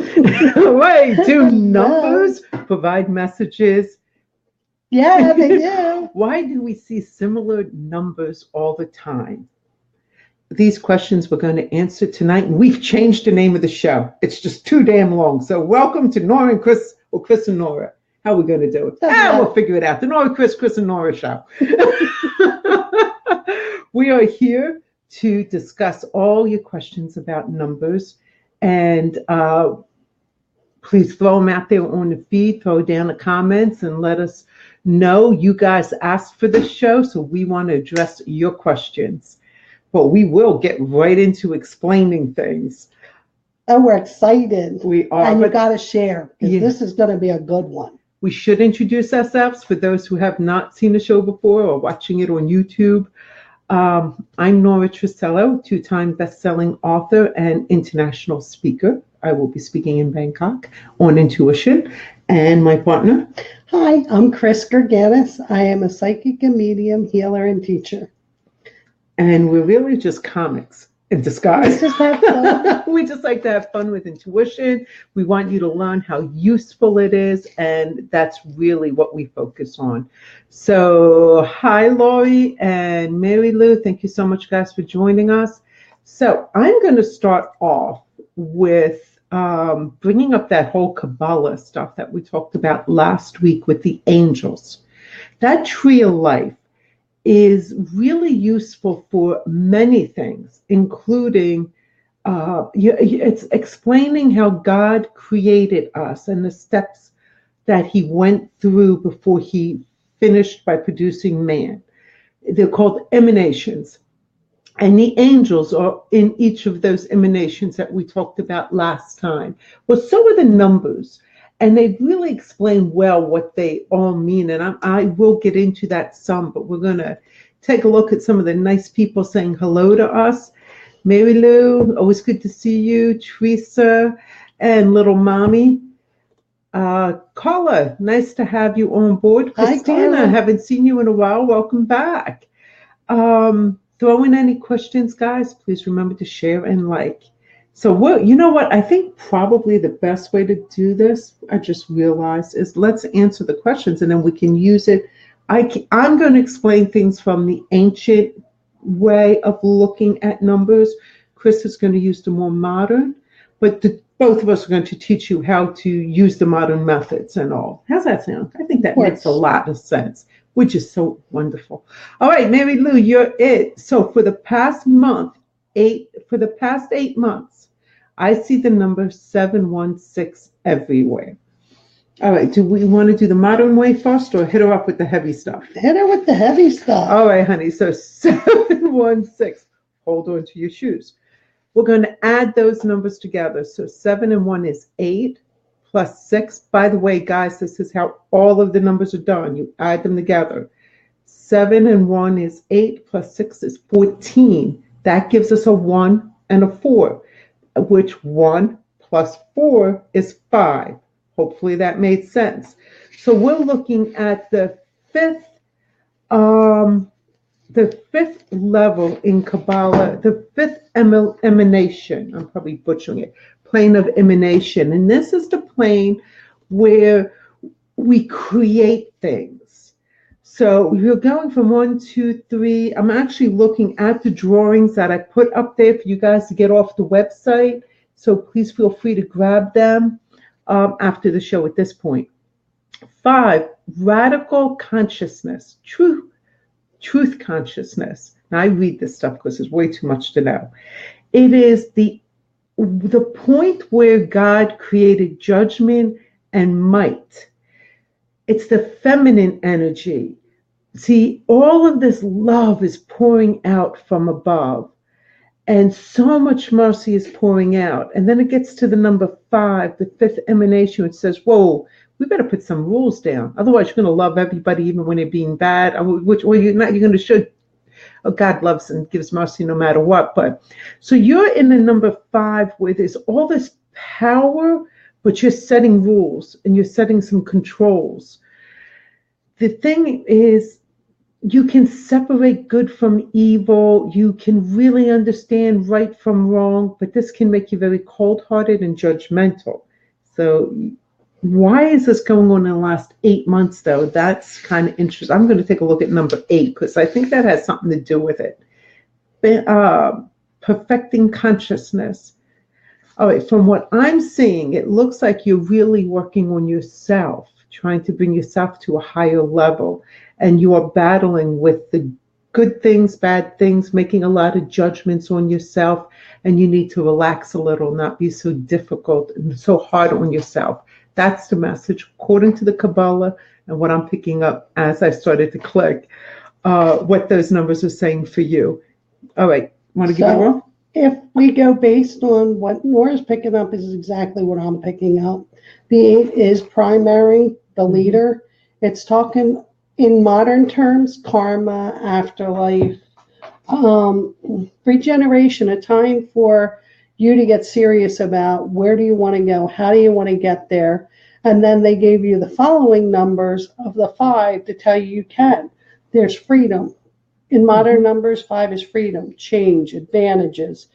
Wait, do numbers provide messages? Yeah, they do. Why do we see similar numbers all the time? These questions we're going to answer tonight, and we've changed the name of the show. It's just too damn long. So welcome to Nora and Chris, or Chris and Nora. How are we going to do it? We'll figure it out. The Nora, Chris and Nora show. We are here to discuss all your questions about numbers, and please throw them out there on the feed, throw down the comments, and let us know you guys asked for this show, so we want to address your questions. But we will get right into explaining things. Oh, we're excited. We are. And you got to share, because this is going to be a good one. We should introduce ourselves for those who have not seen the show before or watching it on YouTube. I'm Nora Truscello, two-time best-selling author and international speaker. I will be speaking in Bangkok on intuition. And my partner? Hi, I'm Chris Gurganus. I am a psychic and medium, healer, and teacher. And we're really just comics in disguise. We just have fun. We just like to have fun with intuition. We want you to learn how useful it is, and that's really what we focus on. So, hi, Lori and Mary Lou. Thank you so much, guys, for joining us. So, I'm going to start off with bringing up that whole Kabbalah stuff that we talked about last week with the angels. That tree of life is really useful for many things, including it's explaining how God created us and the steps that he went through before he finished by producing man. They're called emanations. And the angels are in each of those emanations that we talked about last time. Well, so are the numbers. And they really explain well what they all mean. And I will get into that some, but we're going to take a look at some of the nice people saying hello to us. Mary Lou, always good to see you. Teresa and little mommy. Carla, nice to have you on board. Christina, Hi, haven't seen you in a while. Welcome back. Throw in any questions, guys. Please remember to share and like. So you know what? I think probably the best way to do this, I just realized, is let's answer the questions and then we can use it. I'm going to explain things from the ancient way of looking at numbers. Chris is going to use the more modern, but both of us are going to teach you how to use the modern methods and all. How's that sound? I think that makes a lot of sense, which is so wonderful. All right, Mary Lou, you're it. So for the past 8 months, I see the number 716 everywhere. All right, do we want to do the modern way first or hit her up with the heavy stuff? Hit her with the heavy stuff. All right, honey, so 716. Hold on to your shoes. We're going to add those numbers together. So 7 and 1 is 8 plus 6. By the way, guys, this is how all of the numbers are done. You add them together. 7 and 1 is 8 plus 6 is 14. That gives us a 1 and a 4, which 1 plus 4 is 5. Hopefully that made sense. So we're looking at the fifth level in Kabbalah, the fifth emanation. I'm probably butchering it. Plane of emanation. And this is the plane where we create things. So you're going from 1, 2, 3. I'm actually looking at the drawings that I put up there for you guys to get off the website. So please feel free to grab them after the show at this point. 5, radical consciousness, truth consciousness. Now I read this stuff because it's way too much to know. It is the point where God created judgment and might. It's the feminine energy. See, all of this love is pouring out from above. And so much mercy is pouring out. And then it gets to the number 5, the fifth emanation, which says, whoa, we better put some rules down. Otherwise, you're going to love everybody even when they're being bad. Or you're going to show, oh, God loves and gives mercy no matter what. But so you're in the number 5 where there's all this power, but you're setting rules and you're setting some controls. The thing is, you can separate good from evil. You can really understand right from wrong, but this can make you very cold-hearted and judgmental. So why is this going on in the last 8 months, though? That's kind of interesting. I'm going to take a look at number 8 because I think that has something to do with it. Perfecting consciousness. All right, from what I'm seeing, it looks like you're really working on yourself, trying to bring yourself to a higher level, and you are battling with the good things, bad things, making a lot of judgments on yourself, and you need to relax a little, not be so difficult and so hard on yourself. That's the message, according to the Kabbalah, and what I'm picking up as I started to click, what those numbers are saying for you. All right, want to give it one? If we go based on what Nora's picking up is exactly what I'm picking up. The 8 is primary, the leader. It's talking in modern terms, karma, afterlife, regeneration, a time for you to get serious about where do you want to go, how do you want to get there. And then they gave you the following numbers of the 5 to tell you can. There's freedom. In modern numbers, 5 is freedom, change, advantages.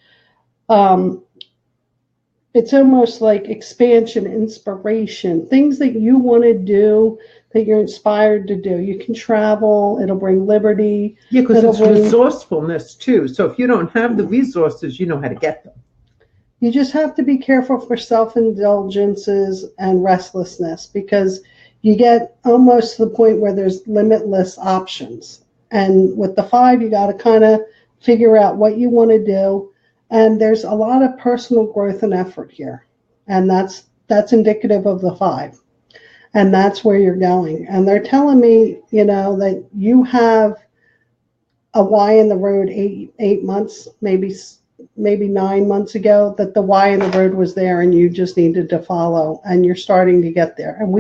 It's almost like expansion, inspiration, things that you want to do, that you're inspired to do. You can travel, it'll bring liberty. Yeah, because it's resourcefulness too. So if you don't have the resources, you know how to get them. You just have to be careful for self-indulgences and restlessness, because you get almost to the point where there's limitless options. And with the 5, you got to kind of figure out what you want to do. And there's a lot of personal growth and effort here. And that's indicative of the 5. And that's where you're going. And they're telling me, that you have a why in the road 8 months, maybe 9 months ago, that the why in the road was there and you just needed to follow, and you're starting to get there. And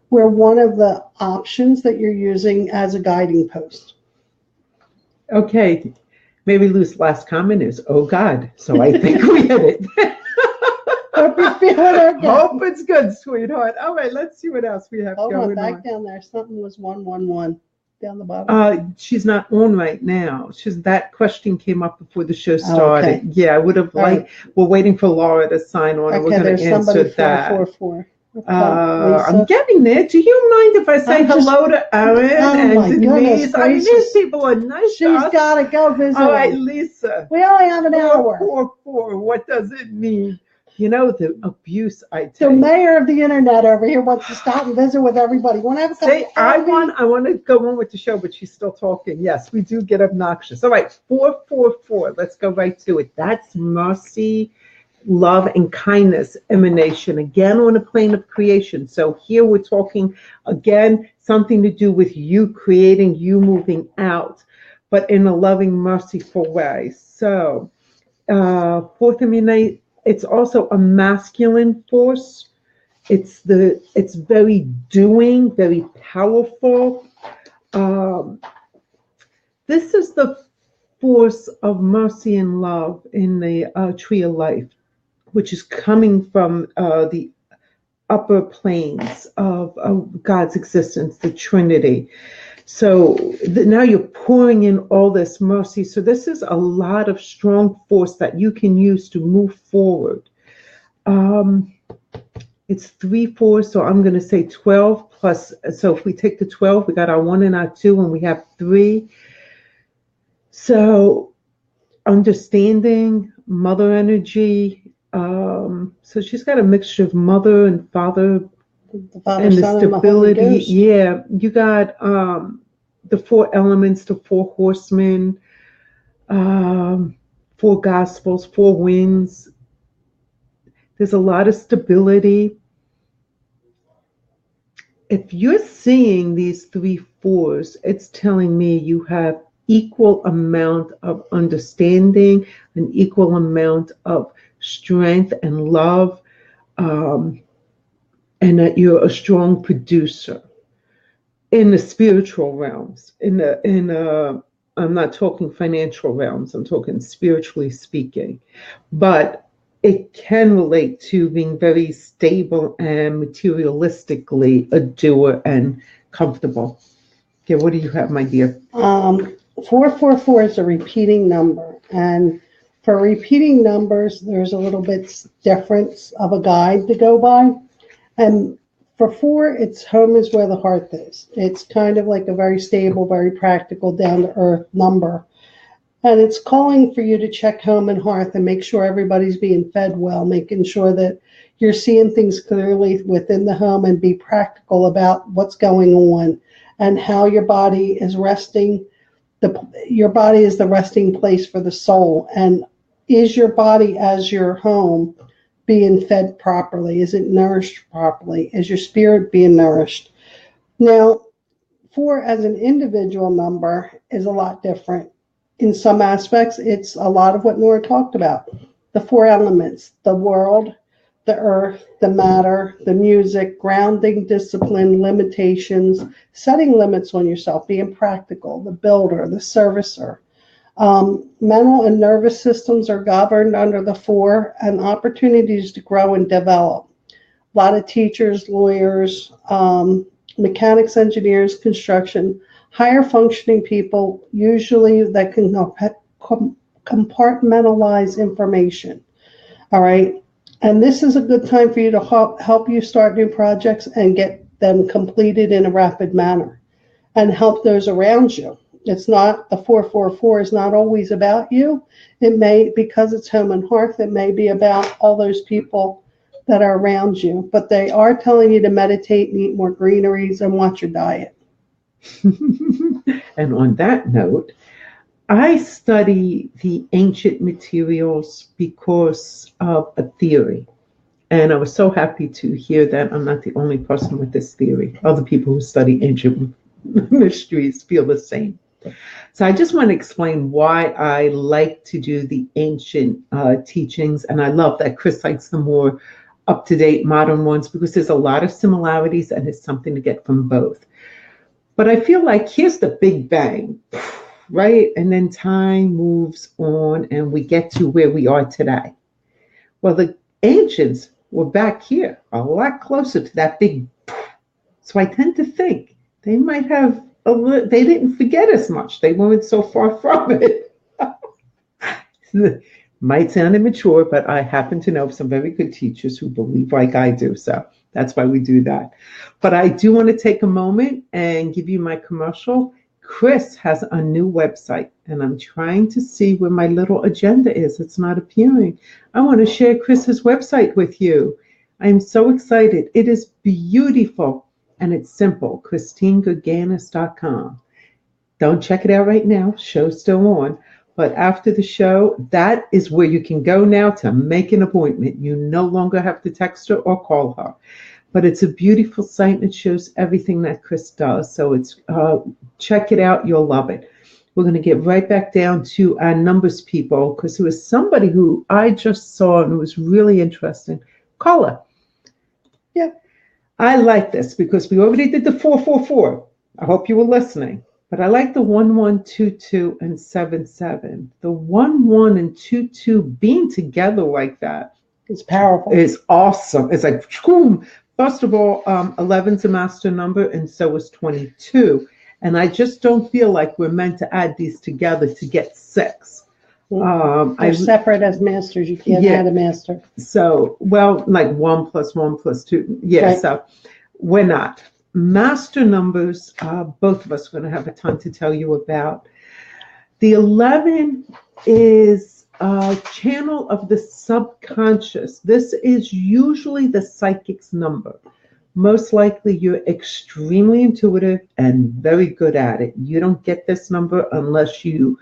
we're one of the options that you're using as a guiding post. Okay. Maybe Lou's last comment is, oh God. So I think we hit it. Hope you're feeling okay. Hope it's good, sweetheart. All right, let's see what else we have going on. Back down there. Something was 111 down the bottom. She's not on right now. That question came up before the show started. Okay. Yeah, I would have liked. We're waiting for Laura to sign on. Okay, We're going to answer that. 444. I'm getting there. Do you mind if I say hello to Erin and Denise? I mean, these people are nice. She's got to go visit. All right, Lisa. We only have an hour. 444. What does it mean? The abuse I take. The mayor of the internet over here wants to stop and visit with everybody. Want to have a cup of coffee? I want to go on with the show, but she's still talking. Yes, we do get obnoxious. All right, 444. Let's go right to it. That's mercy, love, and kindness emanation, again on a plane of creation. So here we're talking, again, something to do with you creating, you moving out, but in a loving, merciful way. So fourth emanate. It's also a masculine force. It's very doing, very powerful. This is the force of mercy and love in the tree of life, which is coming from the upper planes of God's existence, the Trinity. So now you're pouring in all this mercy. So this is a lot of strong force that you can use to move forward. It's 3, 4, so I'm going to say 12 plus. So if we take the 12, we got our 1 and our 2, and we have 3. So understanding, mother energy. So she's got a mixture of mother and father. And the stability. Yeah, you got the 4 elements, the 4 horsemen, 4 gospels, 4 winds. There's a lot of stability. If you're seeing these 3 4s, it's telling me you have equal amount of understanding, an equal amount of strength and love. And that you're a strong producer in the spiritual realms. I'm not talking financial realms. I'm talking spiritually speaking. But it can relate to being very stable and materialistically a doer and comfortable. Okay, what do you have, my dear? 444 is a repeating number, and For repeating numbers, there's a little bit difference of a guide to go by. And for 4, it's home is where the heart is. It's kind of like a very stable, very practical, down-to-earth number. And it's calling for you to check home and hearth and make sure everybody's being fed well, making sure that you're seeing things clearly within the home and be practical about what's going on and how your body is resting. Your body is the resting place for the soul. And is your body as your home being fed properly? Is it nourished properly? Is your spirit being nourished? Now, 4 as an individual number is a lot different. In some aspects, it's a lot of what Nora talked about. The 4 elements, the world, the earth, the matter, the music, grounding, discipline, limitations, setting limits on yourself, being practical, the builder, the servicer. Mental and nervous systems are governed under the 4, and opportunities to grow and develop. A lot of teachers, lawyers, mechanics, engineers, construction, higher functioning people, usually that can compartmentalize information. All right. And this is a good time for you to help you start new projects and get them completed in a rapid manner and help those around you. It's not, the 444 is not always about you. It may, because it's home and hearth, it may be about all those people that are around you, but they are telling you to meditate and eat more greeneries and watch your diet. And on that note, I study the ancient materials because of a theory. And I was so happy to hear that I'm not the only person with this theory. Other people who study ancient mysteries feel the same. So I just want to explain why I like to do the ancient teachings. And I love that Chris likes the more up-to-date modern ones because there's a lot of similarities and there's something to get from both. But I feel like here's the Big Bang, right? And then time moves on and we get to where we are today. Well, the ancients were back here, a lot closer to that big. So I tend to think they might have they didn't forget as much. They weren't so far from it. Might sound immature, but I happen to know some very good teachers who believe like I do. So that's why we do that. But I do want to take a moment and give you my commercial. Chris has a new website, and I'm trying to see where my little agenda is. It's not appearing. I want to share Chris's website with you. I'm so excited. It is beautiful, and it's simple, ChristineGurganus.com. Don't check it out right now. Show's still on. But after the show, that is where you can go now to make an appointment. You no longer have to text her or call her. But it's a beautiful site and it shows everything that Chris does. So it's check it out. You'll love it. We're going to get right back down to our numbers people because there was somebody who I just saw and it was really interesting. Caller. Yeah. I like this because we already did the 444. I hope you were listening. But I like the 1122 and 77. The 11 and 22 being together like that is powerful. It's awesome. It's like, boom. First of all, 11's a master number, and so is 22. And I just don't feel like we're meant to add these together to get 6. They're separate as masters. You can't add a master. So, well, like 1 + 1 + 2. Yeah, right. So we're not. Master numbers, both of us are going to have a ton to tell you about. The 11 is a channel of the subconscious. This is usually the psychic's number. Most likely you're extremely intuitive and very good at it. You don't get this number unless you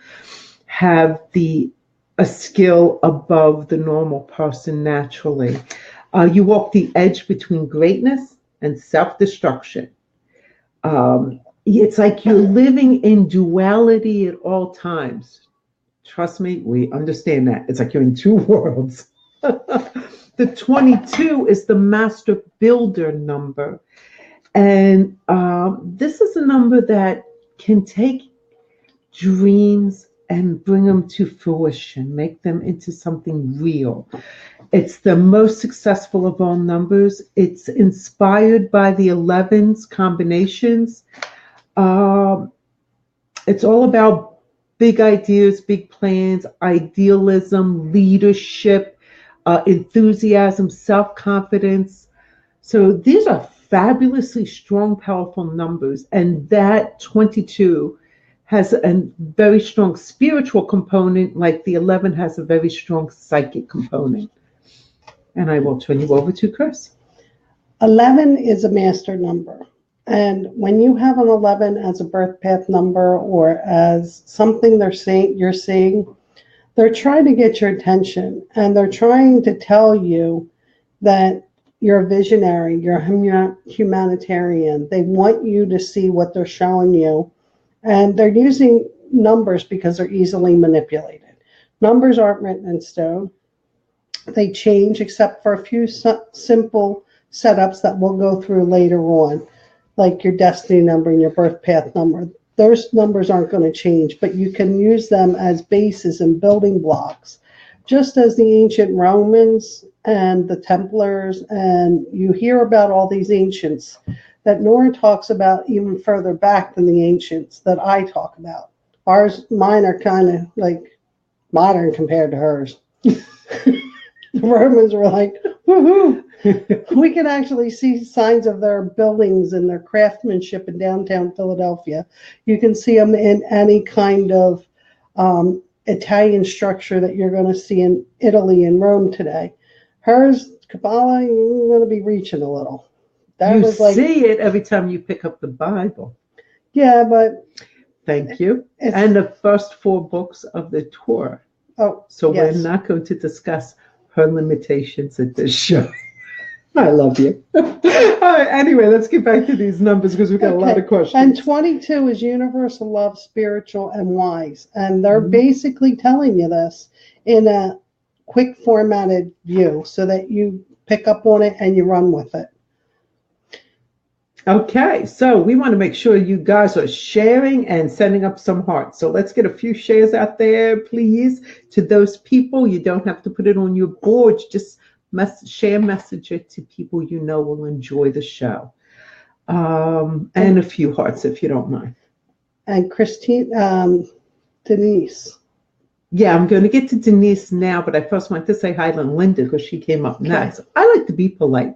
have a skill above the normal person naturally. You walk the edge between greatness and self-destruction. It's like you're living in duality at all times. Trust me, we understand that. It's like you're in 2 worlds. The 22 is the master builder number. And this is a number that can take dreams and bring them to fruition, make them into something real. It's the most successful of all numbers. It's inspired by the 11's combinations. It's all about big ideas, big plans, idealism, leadership, enthusiasm, self-confidence. So these are fabulously strong, powerful numbers. And that 22 has a very strong spiritual component, like the 11 has a very strong psychic component. And I will turn you over to Chris. 11 is a master number. And when you have an 11 as a birth path number or as something you're seeing, they're trying to get your attention, and they're trying to tell you that you're a visionary, you're a humanitarian. They want you to see what they're showing you. And they're using numbers because they're easily manipulated. Numbers aren't written in stone. They change except for a few simple setups that we'll go through later on, like your destiny number and your birth path number. Those numbers aren't going to change, but you can use them as bases and building blocks, just as the ancient Romans and the Templars, and you hear about all these ancients that Nora talks about even further back than the ancients that I talk about. Mine are kind of like modern compared to hers. The Romans were like, woohoo! We can actually see signs of their buildings and their craftsmanship in downtown Philadelphia. You can see them in any kind of Italian structure that you're going to see in Italy and Rome today. Hers, Kabbalah, you're going to be reaching a little. That you see it every time you pick up the Bible. Yeah, but... Thank you. And the first 4 books of the Torah. Oh, so yes. We're not going to discuss her limitations at this show. I love you. All right, anyway, let's get back to these numbers because we've got a lot of questions. And 22 is universal love, spiritual, and wise. And they're basically telling you this in a quick formatted view so that you pick up on it and you run with it. Okay, so we want to make sure you guys are sharing and sending up some hearts. So let's get a few shares out there, please, to those people. You don't have to put it on your boards. Just share message it to people you know will enjoy the show. And a few hearts, if you don't mind. And Denise. Yeah, I'm going to get to Denise now, but I first want to say hi to Linda because she came up next. I like to be polite.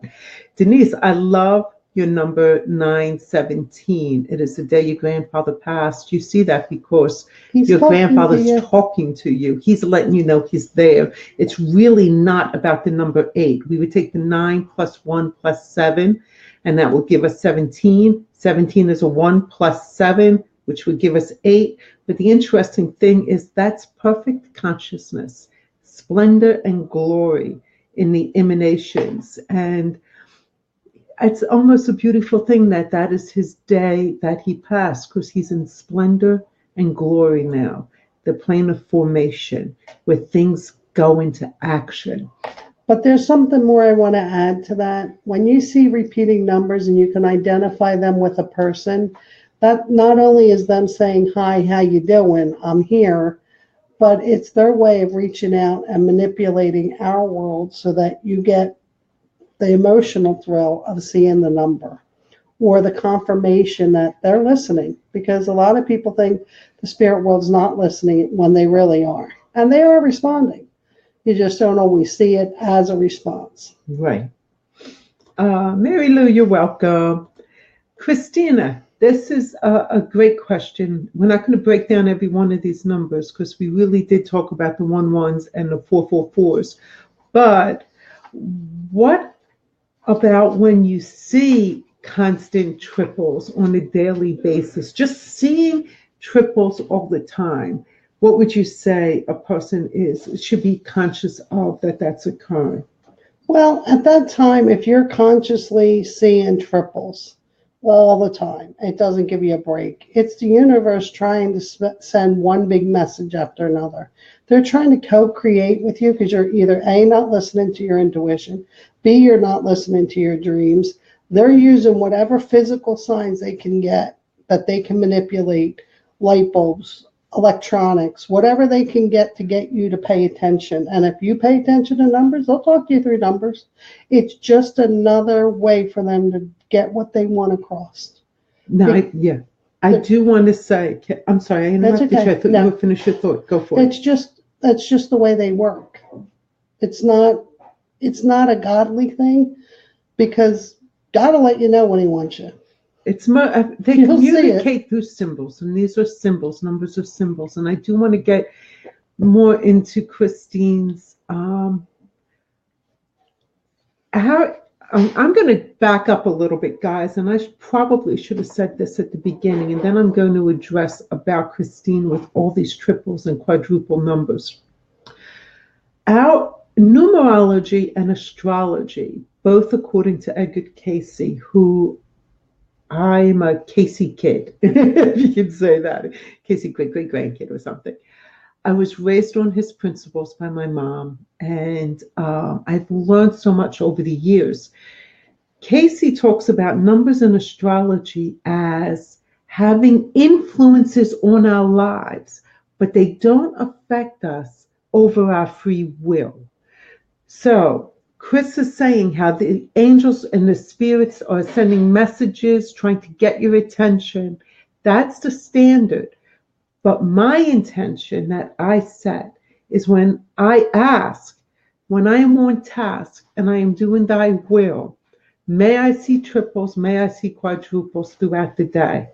Denise, I love your number 917. It is the day your grandfather passed. You see that because your grandfather's talking to you. He's letting you know he's there. It's really not about the number 8. We would take the 9 plus 1 plus 7, and that will give us 17. 17 is a 1 plus 7, which would give us 8. But the interesting thing is that's perfect consciousness, splendor and glory in the emanations. And it's almost a beautiful thing that is his day that he passed, because he's in splendor and glory now, the plane of formation where things go into action. But there's something more I want to add to that. When you see repeating numbers and you can identify them with a person, that not only is them saying, hi, how you doing? I'm here, but it's their way of reaching out and manipulating our world so that you get the emotional thrill of seeing the number or the confirmation that they're listening, because a lot of people think the spirit world's not listening when they really are, and they are responding. You just don't always see it as a response. Right. Mary Lou, you're welcome. Christina, this is a great question. We're not going to break down every one of these numbers because we really did talk about the 11s and the 444s, but what about when you see constant triples on a daily basis, just seeing triples all the time? What would you say a person should be conscious of that's occurring? Well, at that time, if you're consciously seeing triples all the time, it doesn't give you a break. It's the universe trying to send one big message after another. They're trying to co-create with you because you're either A, not listening to your intuition, B, you're not listening to your dreams. They're using whatever physical signs they can get that they can manipulate, light bulbs, electronics, whatever they can get to get you to pay attention. And if you pay attention to numbers, they'll talk to you through numbers. It's just another way for them to get what they want across. No, I I do want to say, I'm sorry, I interrupted okay. you. I thought No. you would finish your thought. Go for it. That's just the way they work. It's not a godly thing, because God will let you know when he wants you. It's more, they You'll see communicate through symbols, and these are symbols, numbers of symbols. And I do want to get more into Christine's. I'm going to back up a little bit, guys, and I probably should have said this at the beginning, and then I'm going to address about Christine with all these triples and quadruple numbers. Our numerology and astrology, both according to Edgar Casey, who I'm a Casey kid, if you can say that, Casey great-great-grandkid or something. I was raised on his principles by my mom, and I've learned so much over the years. Casey talks about numbers in astrology as having influences on our lives, but they don't affect us over our free will. So Chris is saying how the angels and the spirits are sending messages, trying to get your attention. That's the standard. But my intention that I set is when I ask, when I am on task and I am doing thy will, may I see triples, may I see quadruples throughout the day.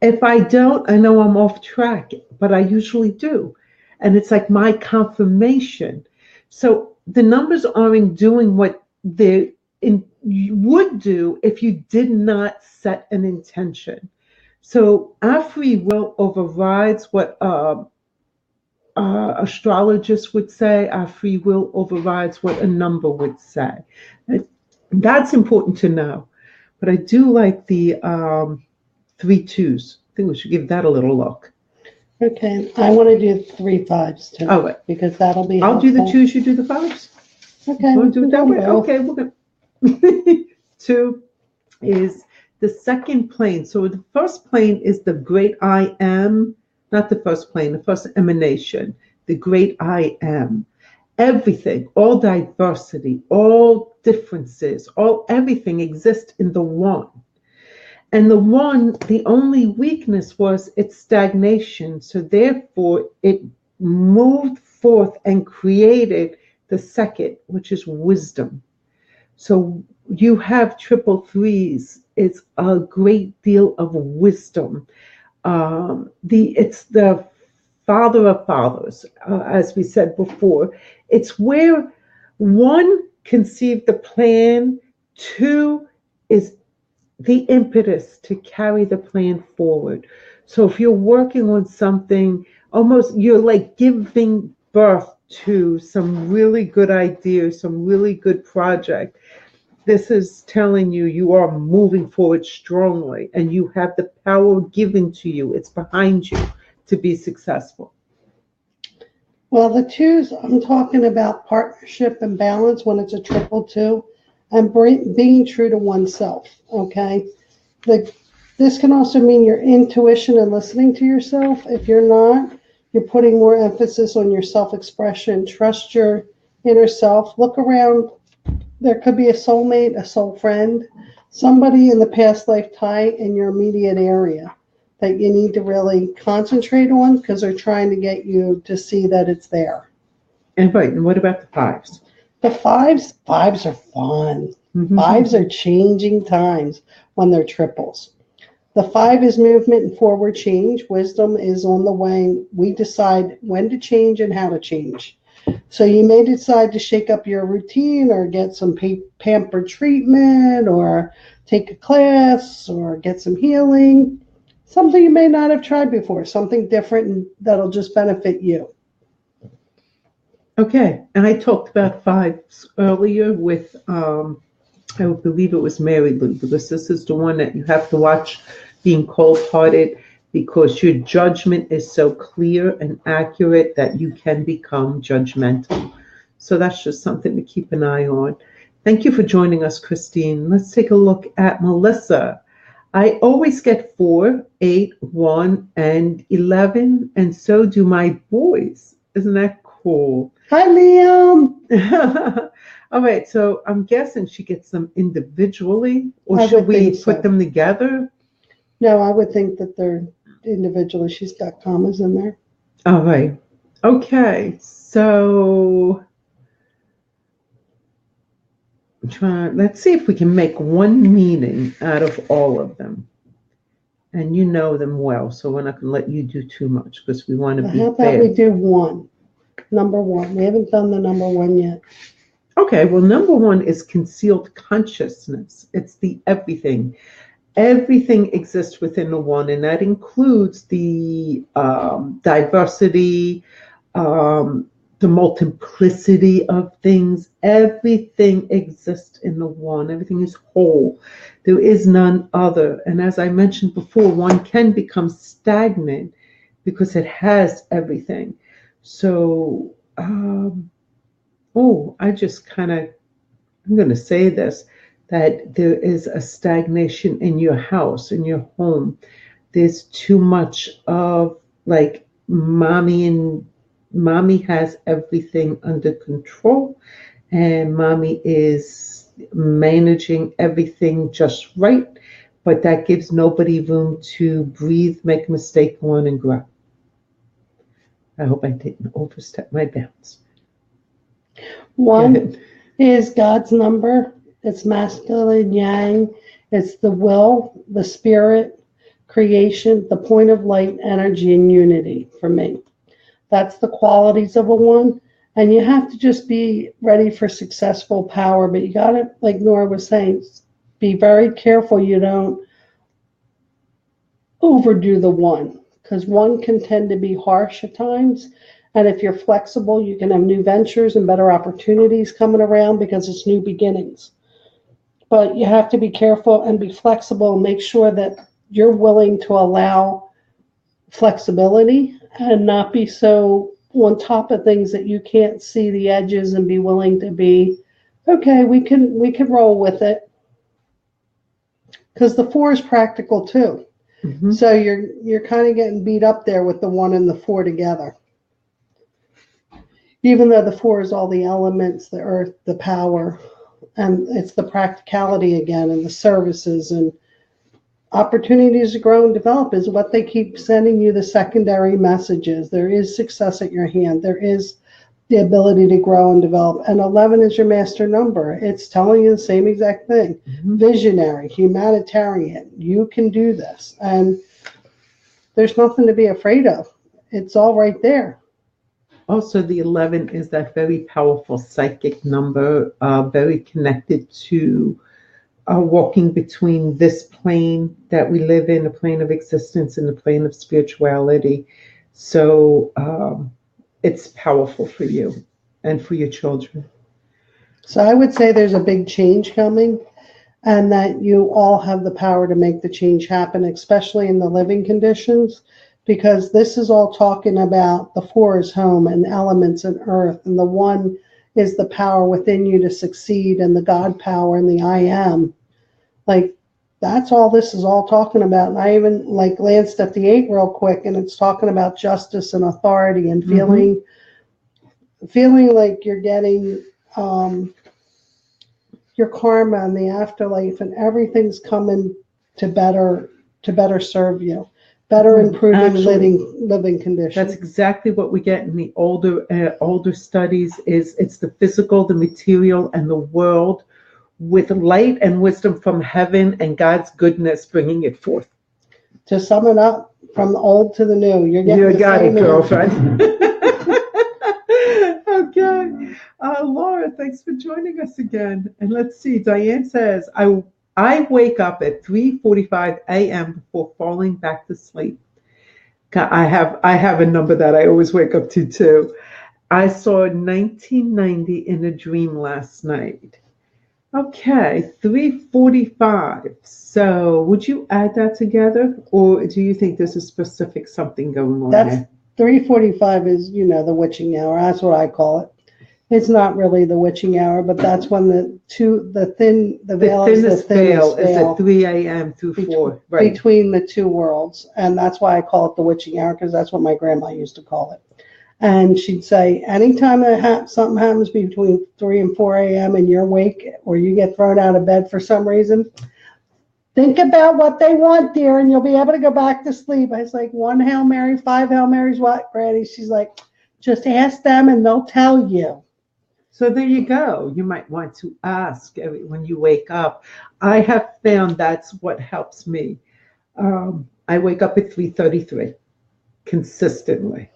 If I don't, I know I'm off track, but I usually do. And it's like my confirmation. So the numbers aren't doing what they would do if you did not set an intention. So our free will overrides what astrologists would say. Our free will overrides what a number would say. That's important to know. But I do like the 3 2s. I think we should give that a little look. Okay, I want to do 3 5s too. Oh, right. Because that'll be I'll helpful. do the 2s, you do the 5s. Okay. You want to do it that way? Both. Okay, we're going 2 is the second plane. So the first plane is the great I am, not the first plane, the first emanation, the great I am. Everything, all diversity, all differences, everything exists in the one. And the one, the only weakness was its stagnation. So therefore, it moved forth and created the second, which is wisdom. So you have 333s. It's a great deal of wisdom. It's the father of fathers, as we said before. It's where 1 conceived the plan, 2 is the impetus to carry the plan forward. So if you're working on something, almost you're like giving birth to some really good ideas, some really good project. This is telling you you are moving forward strongly and you have the power given to you. It's behind you to be successful. Well, the 2s, I'm talking about partnership and balance when it's a 222 and being true to oneself, okay? This can also mean your intuition and listening to yourself. If you're not, you're putting more emphasis on your self-expression. Trust your inner self. Look around. There could be a soulmate, a soul friend, somebody in the past lifetime in your immediate area that you need to really concentrate on because they're trying to get you to see that it's there. And right, and what about the 5s? The 5s are fun. Mm-hmm. 5s are changing times when they're triples. The 5 is movement and forward change. Wisdom is on the way. We decide when to change and how to change. So you may decide to shake up your routine or get some pamper treatment or take a class or get some healing. Something you may not have tried before, something different and that'll just benefit you. Okay, and I talked about 5s earlier with, I believe it was Mary Lou, because this is the one that you have to watch being cold-hearted because your judgment is so clear and accurate that you can become judgmental. So that's just something to keep an eye on. Thank you for joining us, Christine. Let's take a look at Melissa. I always get 4, 8, 1, and 11, and so do my boys. Isn't that cool? Hi, Liam. All right, so I'm guessing she gets them individually, or should we put them together? No, I would think that they're individually. She's got commas in there. All right. Okay. So let's see if we can make one meaning out of all of them. And you know them well, so we're not going to let you do too much because we want to be How about fair. we do one? Number one. We haven't done the number one yet. Okay, well, number one is concealed consciousness. It's the everything. Everything exists within the one, and that includes the diversity, the multiplicity of things. Everything exists in the one. Everything is whole. There is none other. And as I mentioned before, one can become stagnant because it has everything. So, I just I'm going to say this, that there is a stagnation in your house, in your home. There's too much of like mommy has everything under control, and mommy is managing everything just right, but that gives nobody room to breathe, make a mistake, learn, and grow. I hope I didn't overstep my bounds. One is God's number. It's masculine, yang. It's the will, the spirit, creation, the point of light, energy, and unity for me. That's the qualities of a one. And you have to just be ready for successful power. But you got to, like Nora was saying, be very careful you don't overdo the one. Because one can tend to be harsh at times. And if you're flexible, you can have new ventures and better opportunities coming around because it's new beginnings. But you have to be careful and be flexible and make sure that you're willing to allow flexibility and not be so on top of things that you can't see the edges, and be willing to be, okay, we can roll with it. Because the four is practical too. Mm-hmm. So you're kind of getting beat up there with the one and the four together. Even though the four is all the elements, the earth, the power, and it's the practicality again, and the services and opportunities to grow and develop is what they keep sending you, the secondary messages. There is success at your hand. There is the ability to grow and develop. And 11 is your master number. It's telling you the same exact thing. Mm-hmm. Visionary, humanitarian. You can do this. And there's nothing to be afraid of. It's all right there. Also, the 11 is that very powerful psychic number, very connected to walking between this plane that we live in, the plane of existence, and the plane of spirituality. So it's powerful for you and for your children. So I would say there's a big change coming, and that you all have the power to make the change happen, especially in the living conditions. Because this is all talking about the four is home and elements and earth, and the one is the power within you to succeed, and the God power and the I am. Like, that's all this is all talking about. And I even glanced at the 8 real quick, and it's talking about justice and authority and feeling like you're getting your karma and the afterlife, and everything's coming to better serve you. Better improving living conditions. That's exactly what we get in the older studies. It's the physical, the material, and the world with light and wisdom from heaven and God's goodness bringing it forth. To sum it up, from the old to the new, you're getting you got it, girlfriend. Okay, Laura, thanks for joining us again. And let's see. Diane says, I wake up at 3:45 a.m. before falling back to sleep. I have a number that I always wake up to too. I saw 1990 in a dream last night. Okay, 3:45. So would you add that together, or do you think there's a specific something going on there? 3:45 is, the witching hour. That's what I call it. It's not really the witching hour, but that's when the thinnest veil is at 3 a.m. through 4, right? Between the two worlds. And that's why I call it the witching hour, because that's what my grandma used to call it. And she'd say, anytime something happens between 3 and 4 a.m. and you're awake, or you get thrown out of bed for some reason, Think about what they want, dear, and you'll be able to go back to sleep. I was like, 1 Hail Mary, 5 Hail Marys, what, Granny? She's like, just ask them and they'll tell you. So there you go. You might want to ask when you wake up. I have found that's what helps me. I wake up at 3:33 consistently.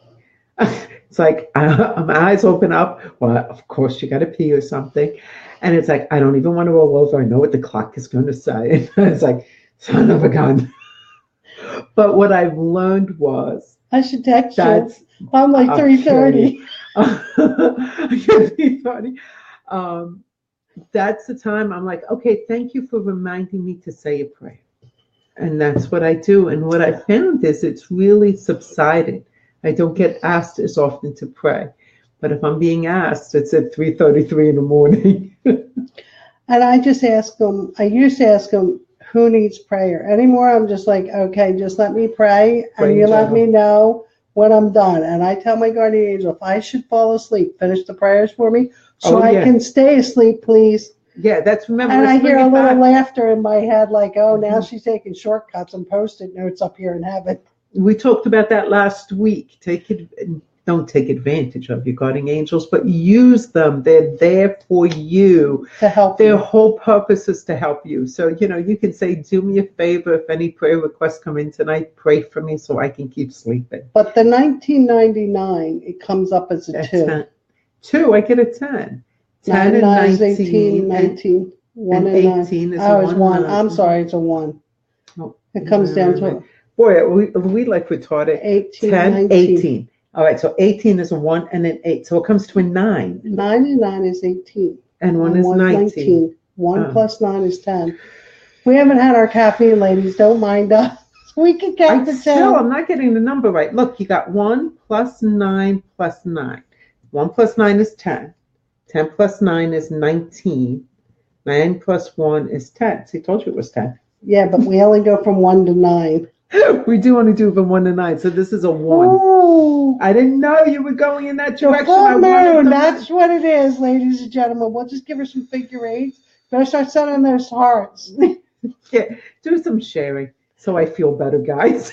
It's like my eyes open up. Well, of course you got to pee or something, and it's like I don't even want to roll over. I know what the clock is going to say. It's like son of a gun. But what I've learned was I should text you. I'm like 3:30. 3:30. That's the time I'm like, okay, thank you for reminding me to say a prayer. And that's what I do. And what I found is it's really subsided. I don't get asked as often to pray. But if I'm being asked, it's at 3:33 in the morning. And I just ask them, I used to ask them, who needs prayer? Anymore, I'm just like, okay, just let me pray and you let me know when I'm done. And I tell my guardian angel, if I should fall asleep, finish the prayers for me so I can stay asleep, please. Yeah, that's remember. And I hear a little laughter in my head, like, oh, now she's taking shortcuts and post-it notes up here in heaven. We talked about that last week. Don't take advantage of your guardian angels, but use them. They're there for you. To help Their whole purpose is to help you. So, you can say, do me a favor. If any prayer requests come in tonight, pray for me so I can keep sleeping. But the 1999, it comes up as a 2. 10. 2, I get a 10. 10 and 19. 18, 19. 1 and 18 is a 1. 1. I'm sorry, it's a 1. Oh, it comes down to it. Boy, we like retarded. 18, 10, 19. 18. All right, so 18 is a 1 and an 8. So it comes to a 9. 9 and 9 is 18. And 1 is 19. 1 plus 9 is 10. We haven't had our caffeine, ladies. Don't mind us. We can count to 10. Still, I'm not getting the number right. Look, you got 1 plus 9 plus 9. 1 plus 9 is 10. 10 plus 9 is 19. 9 plus 1 is 10. See, I told you it was 10. Yeah, but we only go from 1 to 9. We do only do from 1 to 9, so this is a 1. Ooh. I didn't know you were going in that direction. Full moon, that's what it is, ladies and gentlemen. We'll just give her some figure 8s. Better start sending those hearts. Yeah, do some sharing so I feel better, guys.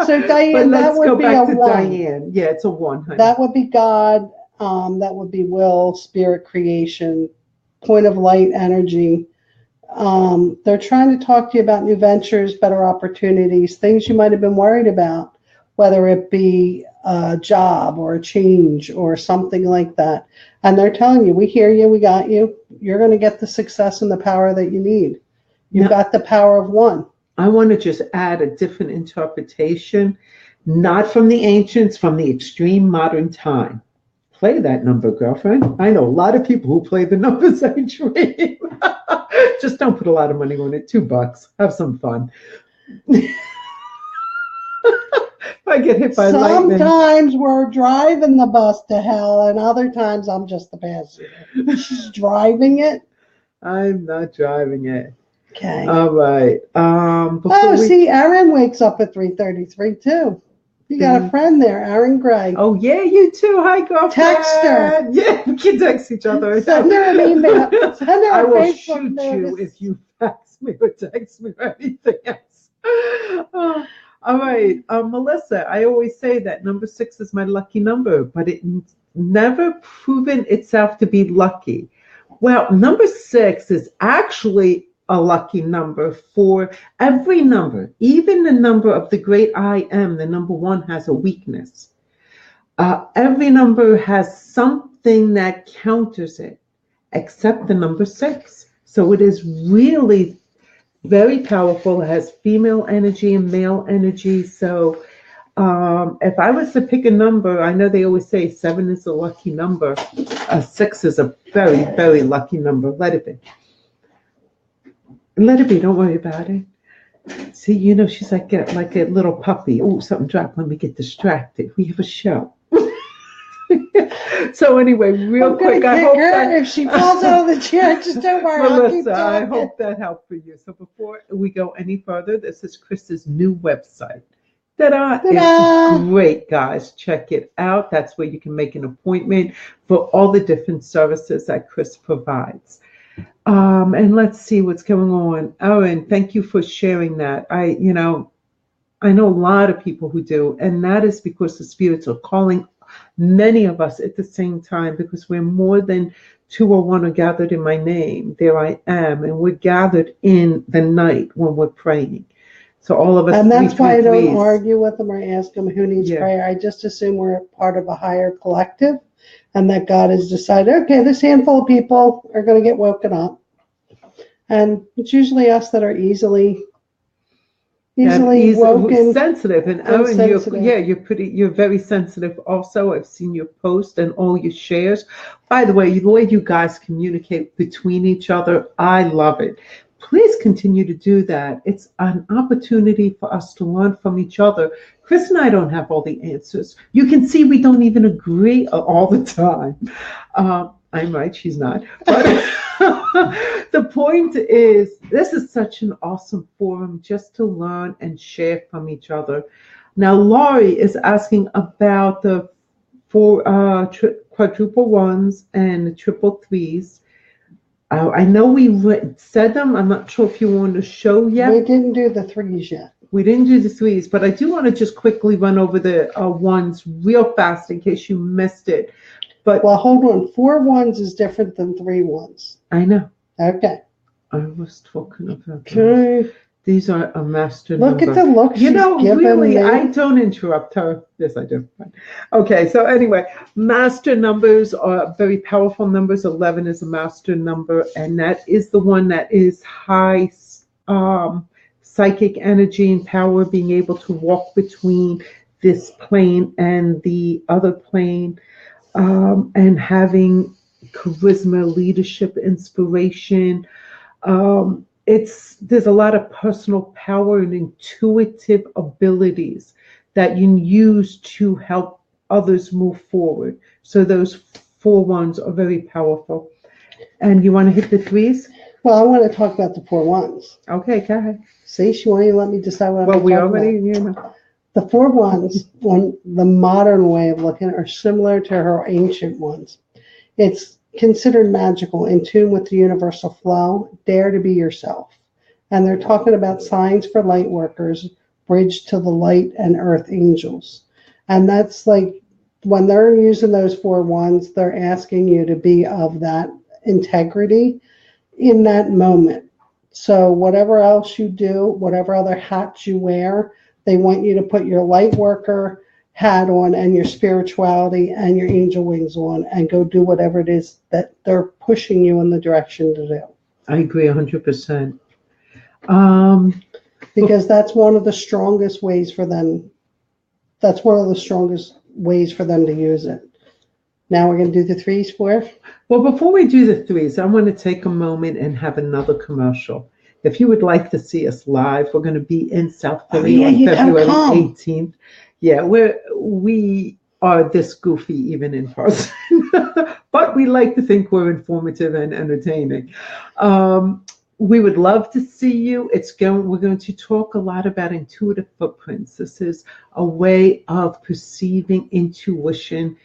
So Diane, that would be a 1. Diane. Yeah, it's a 1, honey. That would be God. That would be will, spirit, creation, point of light, energy. They're trying to talk to you about new ventures, better opportunities, things you might have been worried about, whether it be a job or a change or something like that. And they're telling you, we hear you, we got you. You're going to get the success and the power that you need. You've got the power of 1. I want to just add a different interpretation, not from the ancients, from the extreme modern time. Play that number, girlfriend. I know a lot of people who play the numbers I dream. Just don't put a lot of money on it. $2. Have some fun. If I get hit by lightning. Sometimes we're driving the bus to hell, and other times I'm just the passenger. She's driving it. I'm not driving it. Okay. All right. See, Aaron wakes up at 3:33 too. You got a friend there, Aaron Gray. Oh, yeah, you too. Hi, girlfriend. Text her. Yeah, we can text each other. Send her an email. Send her I a will Facebook shoot notice. you if you fax me or text me or anything else. All right. Melissa, I always say that number 6 is my lucky number, but it never proven itself to be lucky. Well, number 6 is actually a lucky number for every number, even the number of the great I am. The number 1 has a weakness. Every number has something that counters it, except the number 6. So it is really very powerful. It has female energy and male energy. So if I was to pick a number, I know they always say 7 is a lucky number. 6 is a very, very lucky number. Let it be. Let it be. Don't worry about it. See, she's like a little puppy. Oh, something dropped. Let me get distracted. We have a show. So anyway, real quick, I hope that if she falls out of the chair, just don't worry. Melissa, I hope that helped for you. So before we go any further, this is Chris's new website. Ta-da! It's great, guys. Check it out. That's where you can make an appointment for all the different services that Chris provides. And let's see what's going on. Erin, thank you for sharing that. I know a lot of people who do, and that is because the spirits are calling many of us at the same time, because we're more than two or one are gathered in my name. There I am, and we're gathered in the night when we're praying. So all of us. And that's why I don't argue with them or ask them who needs prayer. I just assume we're part of a higher collective, and that God has decided, okay, this handful of people are going to get woken up. And it's usually us that are easily woken, sensitive. And Erin, you're very sensitive also. I've seen your post and all your shares. By the way, the way you guys communicate between each other, I love it. Please continue to do that. It's an opportunity for us to learn from each other. Chris and I don't have all the answers. You can see we don't even agree all the time. I'm right, she's not. But the point is, this is such an awesome forum just to learn and share from each other. Now, Laurie is asking about the four quadruple ones and the triple threes. I know we said them. I'm not sure if you want to show yet. We didn't do the threes yet. We didn't do the threes, but I do want to just quickly run over the ones real fast in case you missed it. But well, hold on. 4 ones is different than 3 ones. I know. Okay. I was talking about that. Okay. These are a master number. Look at the look she's really, me. I don't interrupt her. Yes, I do. Okay, so anyway, master numbers are very powerful numbers. 11 is a master number, and that is the one that is high psychic energy and power, being able to walk between this plane and the other plane, and having charisma, leadership, inspiration. There's a lot of personal power and intuitive abilities that you use to help others move forward. So those 4 ones are very powerful. And you want to hit the threes? Well, I want to talk about the 4 ones. Okay, go ahead. See, she wanted to let me decide what I'm talking about. Well, we already, The 4 ones, the modern way of looking, are similar to her ancient ones. It's considered magical, in tune with the universal flow. Dare to be yourself. And they're talking about signs for light workers, bridge to the light and earth angels. And that's like, when they're using those 4 ones, they're asking you to be of that integrity in that moment. So whatever else you do, whatever other hats you wear, they want you to put your light worker hat on and your spirituality and your angel wings on and go do whatever it is that they're pushing you in the direction to do. I agree 100%. Because that's one of the strongest ways for them. That's one of the strongest ways for them to use it. Now we're going to do the threes for. Well, before we do the threes, I want to take a moment and have another commercial. If you would like to see us live, we're going to be in South Philly on February 18th. Yeah, we are this goofy even in person, but we like to think we're informative and entertaining. We would love to see you. We're going to talk a lot about intuitive footprints. This is a way of perceiving intuition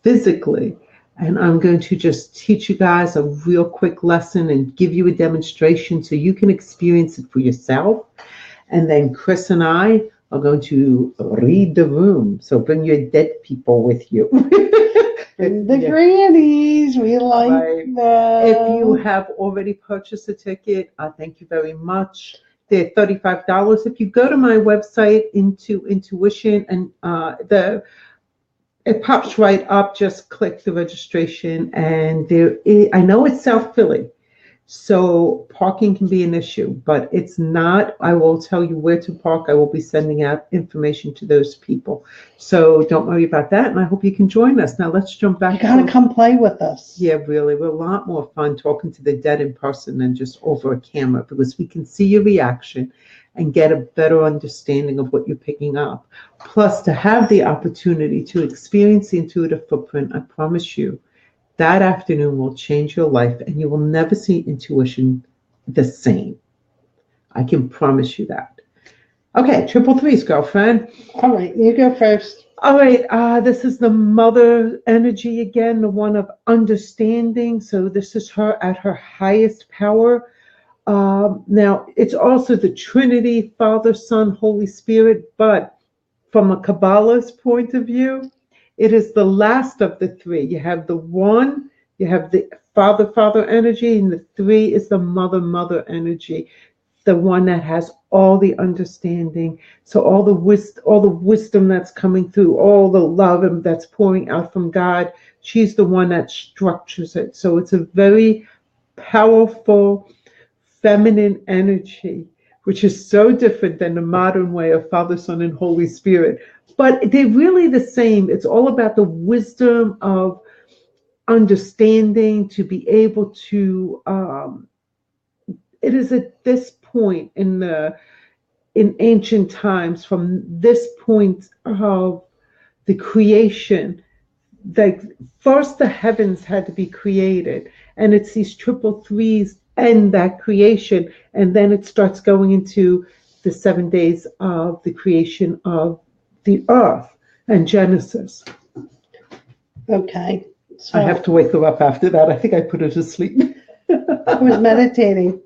physically. And I'm going to just teach you guys a real quick lesson and give you a demonstration so you can experience it for yourself. And then Chris and I are going to read the room. So bring your dead people with you. The grannies, we like them. If you have already purchased a ticket, thank you very much. They're $35. If you go to my website, into Intuition, and it pops right up. Just click the registration, and I know it's South Philly, so parking can be an issue, but it's not. I will tell you where to park. I will be sending out information to those people. So don't worry about that, and I hope you can join us. Now let's jump back. You gotta come play with us. Yeah, really. We're a lot more fun talking to the dead in person than just over a camera, because we can see your reaction and get a better understanding of what you're picking up. Plus, to have the opportunity to experience the intuitive footprint, I promise you, that afternoon will change your life, and you will never see intuition the same. I can promise you that. Okay, triple threes, girlfriend. All right, you go first. All right, this is the mother energy again, the one of understanding. So this is her at her highest power. Now, it's also the Trinity, Father, Son, Holy Spirit, but from a Kabbalah's point of view, it is the last of the three. You have the one, you have the Father energy, and the three is the Mother energy, the one that has all the understanding. So all the wisdom that's coming through, all the love that's pouring out from God, she's the one that structures it. So it's a very powerful feminine energy, which is so different than the modern way of Father, Son, and Holy Spirit. But they're really the same. It's all about the wisdom of understanding to be able to. It is at this point in ancient times, from this point of the creation, like first the heavens had to be created, and it's these triple threes and that creation, and then it starts going into the 7 days of the creation of the earth and Genesis. Okay. So I have to wake her up after that. I think I put her to sleep. I was meditating.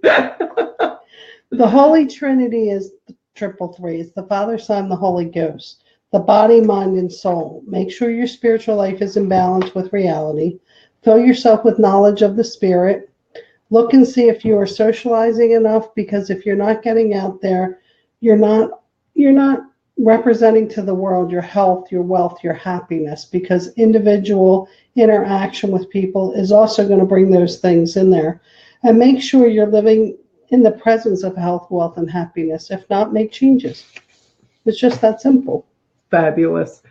The Holy Trinity is the triple three. It's the Father, Son, the Holy Ghost. The body, mind, and soul. Make sure your spiritual life is in balance with reality. Fill yourself with knowledge of the Spirit. Look and see if you are socializing enough, because if you're not getting out there, you're not representing to the world your health, your wealth, your happiness, because individual interaction with people is also going to bring those things in there. And make sure you're living in the presence of health, wealth, and happiness. If not, make changes. It's just that simple. Fabulous.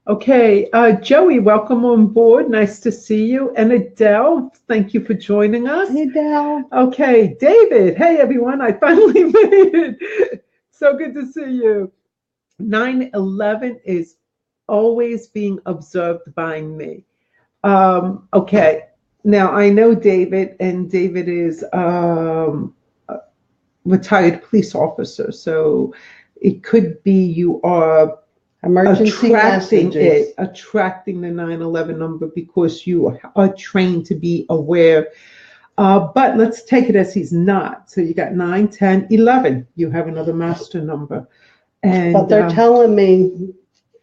Okay, Joey, welcome on board. Nice to see you. And Adele, thank you for joining us. Hey, Dal. Okay, David. Hey, everyone. I finally made it. So good to see you. 9/11 is always being observed by me. Okay, now I know David, and David is a retired police officer. So it could be you are Emergency messages. attracting the 9/11 number because you are trained to be aware. But let's take it as he's not. So you got 9, 10, 11. You have another master number. And But they're telling me,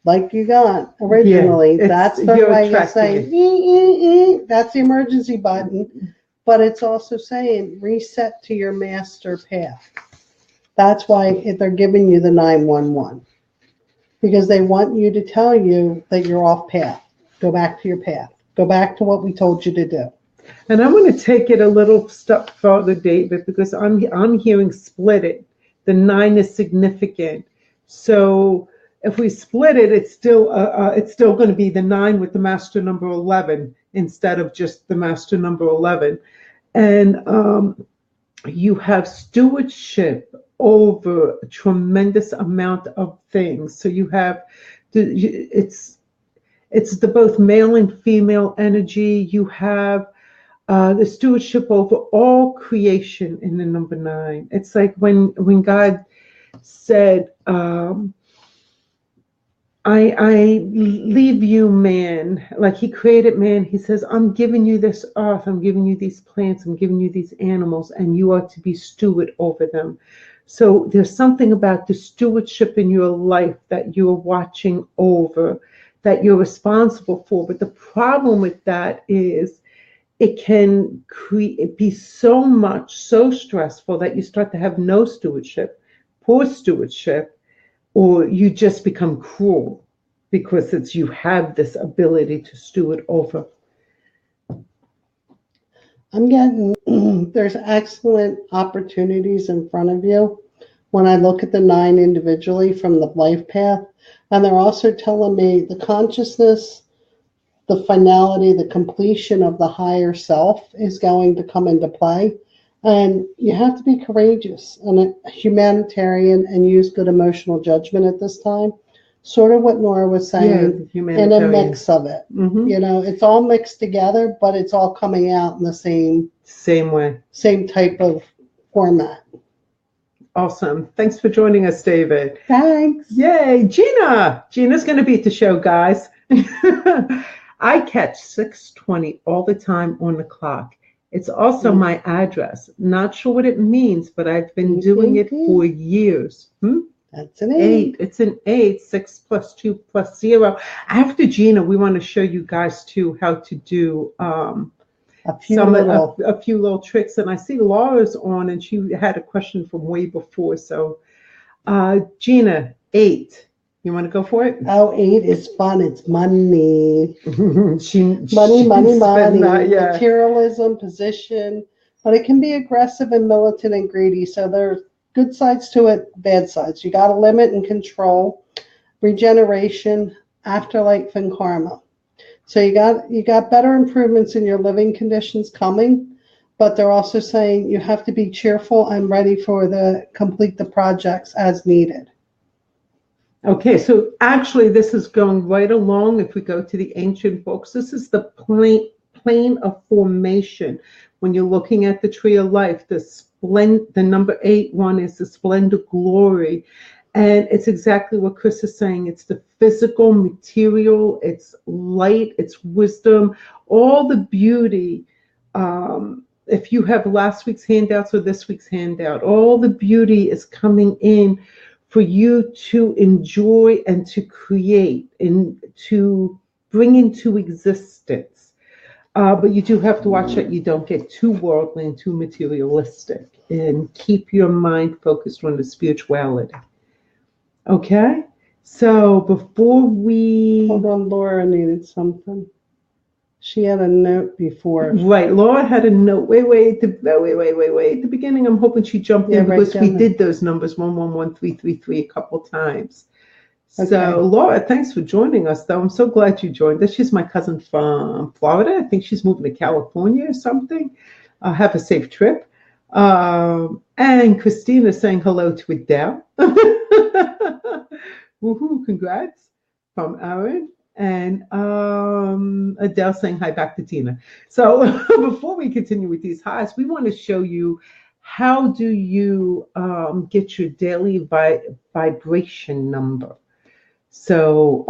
like you got originally, Yeah, that's the you're way you attracting say, that's the emergency button. But it's also saying reset to your master path. That's why they're giving you the 911. Because they want you to tell you that you're off path. Go back to your path. Go back to what we told you to do. And I want to take it a little step further, David, because I'm hearing split it. The 9 is significant. So if we split it, it's still going to be the 9 with the master number 11 instead of just the master number 11. And you have stewardship over a tremendous amount of things. So you have it's the both male and female energy. You have the stewardship over all creation in the number 9. It's like when God said, I leave you, man. Like he created man, he says, I'm giving you this earth, I'm giving you these plants, I'm giving you these animals, and you are to be steward over them. So there's something about the stewardship in your life that you're watching over, that you're responsible for. But the problem with that is it can be so stressful that you start to have no stewardship, poor stewardship, or you just become cruel because you have this ability to steward over. I'm getting, there's excellent opportunities in front of you when I look at the 9 individually from the life path. And they're also telling me the consciousness, the finality, the completion of the higher self is going to come into play. And you have to be courageous and a humanitarian and use good emotional judgment at this time. Sort of what Nora was saying, in a mix of it. Mm-hmm. You know, it's all mixed together, but it's all coming out in the same way, same type of format. Awesome. Thanks for joining us, David. Thanks. Yay. Gina's going to be at the show, guys. I catch 6:20 all the time on the clock. It's also my address. Not sure what it means, but I've been doing it for years. That's an 8. It's an 8. 6 plus 2 plus 0. After Gina, we want to show you guys too how to do a few little tricks. And I see Laura's on, and she had a question from way before. So, Gina, 8. You want to go for it? Oh, 8 is fun. It's money. money. Yeah. Materialism, position. But it can be aggressive and militant and greedy. So there's good sides to it, bad sides. You got to limit and control, regeneration, afterlife, and karma. So you got better improvements in your living conditions coming, but they're also saying you have to be cheerful and ready for complete the projects as needed. Okay, so actually this is going right along. If we go to the ancient books, this is the plane of formation. When you're looking at the tree of life, the number 8 one is the splendid glory. And it's exactly what Chris is saying. It's the physical, material, it's light, it's wisdom, all the beauty. If you have last week's handouts or this week's handout, all the beauty is coming in for you to enjoy and to create and to bring into existence. But you do have to watch that you don't get too worldly and too materialistic, and keep your mind focused on the spirituality. Okay? So before we... Hold on, Laura needed something. She had a note before. Right, Laura had a note. Wait. At the beginning, I'm hoping she jumped in because we did those numbers 111333 a couple times. Okay. So Laura, thanks for joining us, though. I'm so glad you joined us. She's my cousin from Florida. I think she's moving to California or something. Have a safe trip. And Christina saying hello to Adele. Woohoo, congrats from Aaron. And Adele saying hi back to Tina. So before we continue with these highs, we want to show you how do you get your daily vibration number. So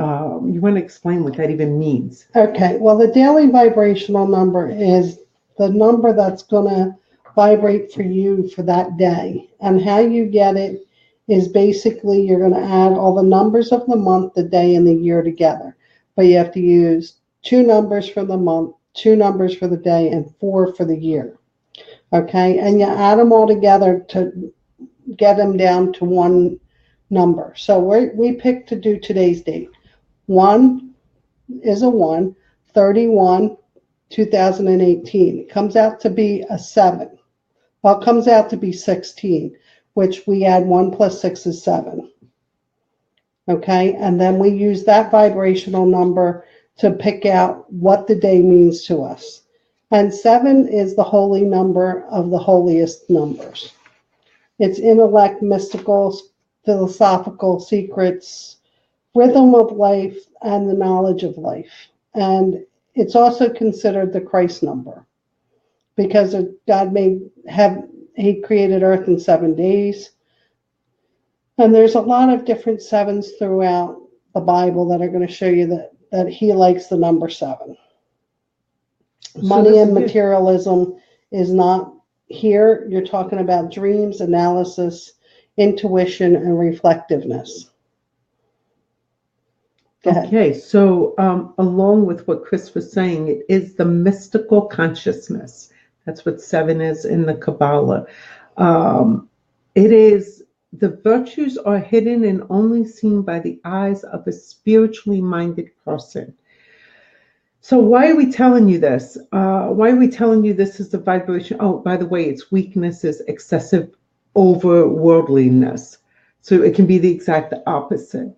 you want to explain what that even means? Okay, well, the daily vibrational number is the number that's going to vibrate for you for that day. And how you get it is basically you're going to add all the numbers of the month, the day, and the year together. But you have to use 2 numbers for the month, 2 numbers for the day, and 4 for the year. Okay, and you add them all together to get them down to one number. So we picked to do today's date. 1 is a 1, 31, 2018. It comes out to be a 7. Well, it comes out to be 16, which we add 1 plus 6 is 7. Okay, and then we use that vibrational number to pick out what the day means to us. And 7 is the holy number of the holiest numbers. It's intellect, mystical, philosophical secrets, rhythm of life, and the knowledge of life. And it's also considered the Christ number because God He created earth in 7 days. And there's a lot of different 7s throughout the Bible that are going to show you that He likes the number 7. Money and materialism is not here. You're talking about dreams, analysis, intuition, and reflectiveness. Go ahead. Okay, so along with what Chris was saying, it is the mystical consciousness. That's what 7 is in the Kabbalah. It is the virtues are hidden and only seen by the eyes of a spiritually minded person. So why are we telling you this? Why are we telling you this is the vibration? Oh, by the way, its weakness is excessive over worldliness. So it can be the exact opposite.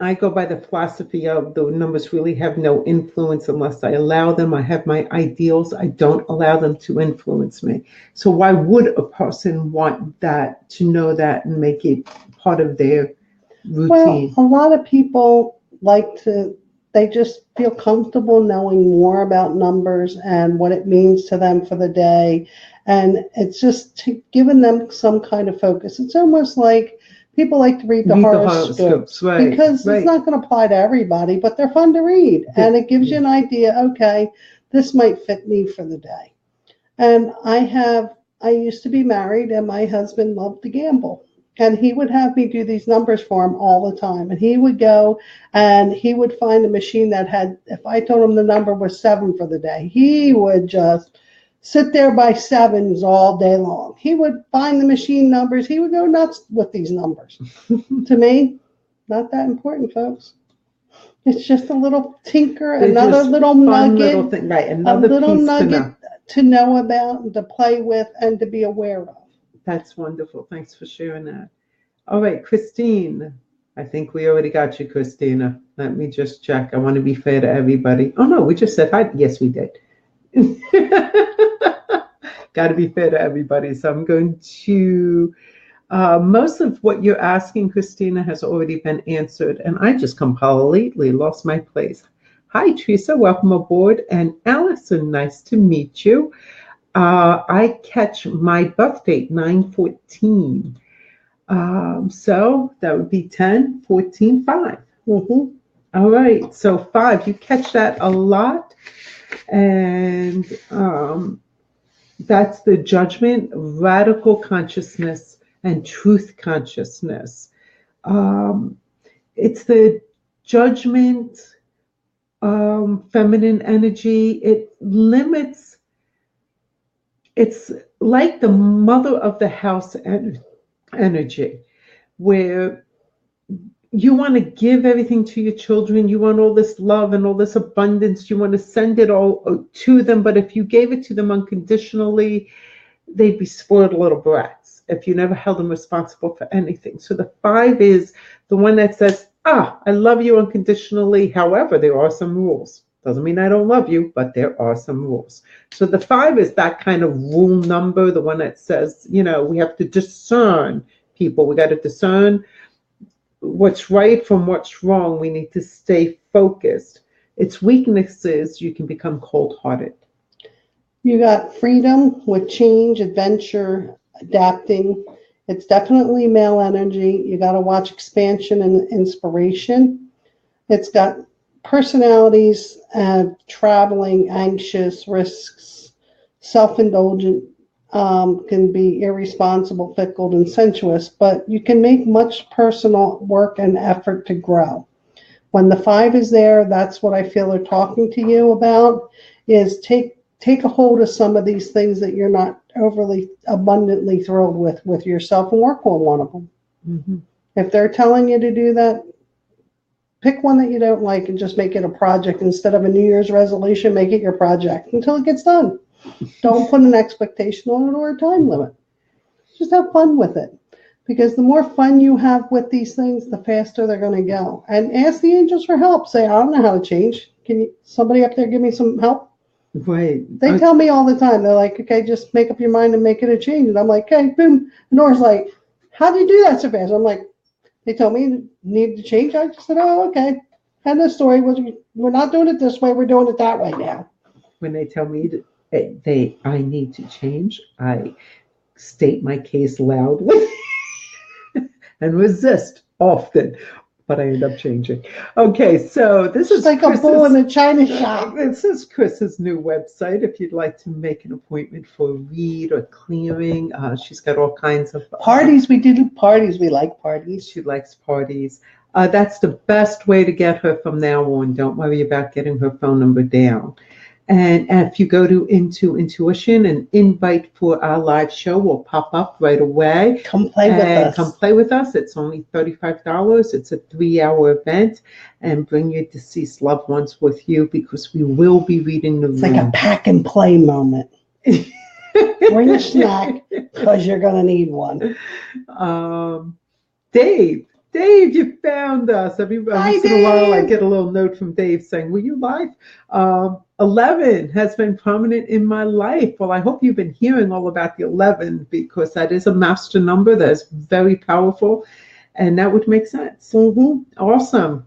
I go by the philosophy of the numbers really have no influence unless I allow them. I have my ideals. I don't allow them to influence me. So why would a person want that, to know that and make it part of their routine? Well, a lot of people like to they just feel comfortable knowing more about numbers and what it means to them for the day. And it's just giving them some kind of focus. It's almost like people like to read the horoscopes, right, because right. it's not going to apply to everybody, but they're fun to read. And it gives you an idea, okay, this might fit me for the day. And I used to be married, and my husband loved to gamble. And he would have me do these numbers for him all the time. And he would go and he would find a machine that had, if I told him the number was 7 for the day, he would just sit there by 7s all day long. He would find the machine numbers. He would go nuts with these numbers. To me, not that important, folks. It's just a little tinker, They're another just little fun nugget, little thing, right? a Another little piece nugget to know about and to play with and to be aware of. That's wonderful. Thanks for sharing that. All right, Christine. I think we already got you, Christina. Let me just check. I want to be fair to everybody. Oh, no, we just said hi. Yes, we did. Got to be fair to everybody. So I'm going to, most of what you're asking, Christina, has already been answered. And I just completely lost my place. Hi, Teresa. Welcome aboard. And Allison, nice to meet you. I catch my birth date, 9/14. So that would be 10, 14, 5. Mm-hmm. All right. So 5, you catch that a lot. And that's the judgment, radical consciousness, and truth consciousness. It's the judgment, feminine energy. It limits. It's like the mother of the house energy, where you want to give everything to your children. You want all this love and all this abundance. You want to send it all to them. But if you gave it to them unconditionally, they'd be spoiled little brats if you never held them responsible for anything. So the 5 is the one that says, I love you unconditionally. However, there are some rules. Doesn't mean I don't love you, but there are some rules. So the 5 is that kind of rule number, the one that says, we have to discern people. We got to discern what's right from what's wrong. We need to stay focused. Its weaknesses, you can become cold-hearted. You got freedom with change, adventure, adapting. It's definitely male energy. You got to watch expansion and inspiration. It's got personalities, traveling, anxious, risks, self-indulgent, can be irresponsible, fickle, and sensuous, but you can make much personal work and effort to grow. When the 5 is there, that's what I feel they're talking to you about, is take a hold of some of these things that you're not overly abundantly thrilled with yourself, and work on one of them. Mm-hmm. If they're telling you to do that, pick one that you don't like and just make it a project. Instead of a New Year's resolution, make it your project until it gets done. Don't put an expectation on it or a time limit. Just have fun with it. Because the more fun you have with these things, the faster they're going to go. And ask the angels for help. Say, I don't know how to change. Can somebody up there give me some help? Right. They tell me all the time. They're like, okay, just make up your mind and make it a change. And I'm like, okay, boom. And Nora's like, how do you do that so fast? I'm like, they told me you need to change. I just said, oh, okay. And the story was, we're not doing it this way. We're doing it that way now. When they tell me I need to change, I state my case loudly and resist often, but I end up changing. Okay, so this is like Chris's, a bull in a china shop. This is Chris's new website. If you'd like to make an appointment for a read or clearing, she's got all kinds of parties. We do parties. We like parties. She likes parties. That's the best way to get her from now on. Don't worry about getting her phone number down. And if you go to Into Intuition, an invite for our live show will pop up right away. Come play with us. Come play with us. It's only $35. It's a 3-hour event. And bring your deceased loved ones with you, because we will be reading the room. It's like a pack and play moment. Bring a snack, because you're going to need one. Dave, you found us. Every once in a while, I get a little note from Dave saying, were you live? 11 has been prominent in my life. Well, I hope you've been hearing all about the 11, because that is a master number that is very powerful, and that would make sense. Mm-hmm. Awesome.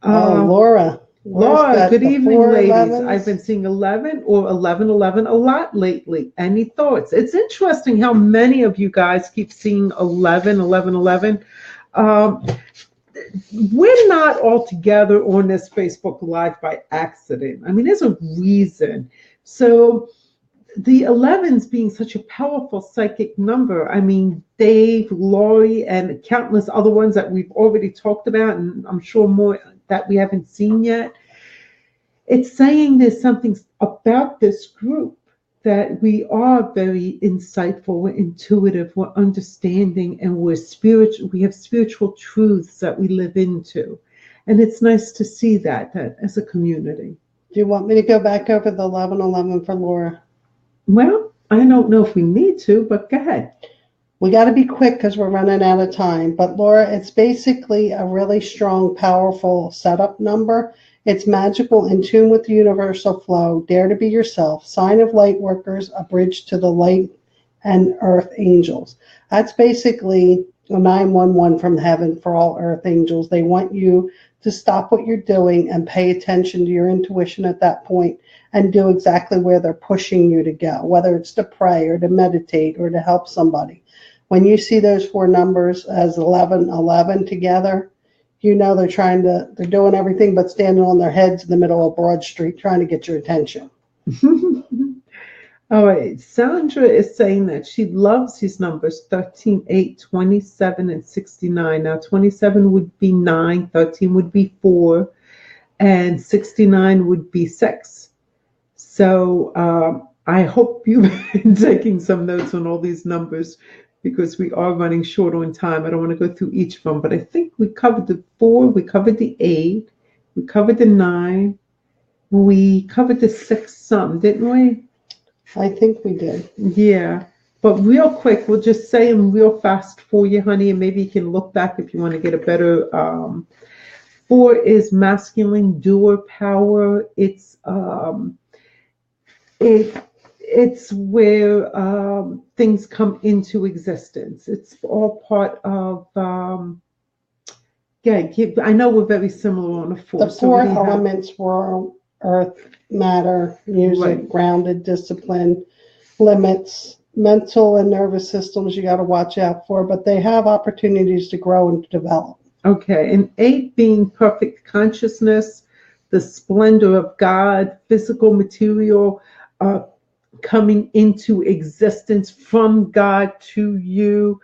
Laura. Laura's Laura, got good the evening, four ladies. 11s. I've been seeing 11 or 1111 a lot lately. Any thoughts? It's interesting how many of you guys keep seeing 11, 1111. Um, we're not all together on this Facebook Live by accident. I mean, there's a reason. So the 11s being such a powerful psychic number, I mean, Dave, Lori, and countless other ones that we've already talked about, and I'm sure more that we haven't seen yet. It's saying there's something about this group that we are very insightful, we're intuitive, we're understanding, and we're spiritual. We have spiritual truths that we live into. And it's nice to see that as a community. Do you want me to go back over the 1111 for Laura? Well, I don't know if we need to, but go ahead. We got to be quick because we're running out of time. But Laura, it's basically a really strong, powerful setup number. It's magical, in tune with the universal flow. Dare to be yourself. Sign of light workers, a bridge to the light and earth angels. That's basically a 911 from heaven for all earth angels. They want you to stop what you're doing and pay attention to your intuition at that point and do exactly where they're pushing you to go, whether it's to pray or to meditate or to help somebody. When you see those four numbers as 1111 together, you know they're doing everything but standing on their heads in the middle of Broad Street trying to get your attention. All right. Sandra is saying that she loves these numbers 13, 8, 27, and 69. Now, 27 would be 9, 13 would be 4, and 69 would be 6. So I hope you've been taking some notes on all these numbers because we are running short on time. I don't want to go through each of them, but I think we covered the 4, we covered the 8, we covered the 9, we covered the 6 some, didn't we? I think we did. Yeah. But real quick, we'll just say them real fast for you, honey, and maybe you can look back if you want to get a better. 4 is masculine doer power. It's where things come into existence. It's all part of. I know we're very similar on the 4. The 4 elements were earth, matter, music, Right. grounded, discipline, limits, mental and nervous systems you got to watch out for, but they have opportunities to grow and develop. Okay, and 8 being perfect consciousness, the splendor of God, physical material coming into existence from God to you.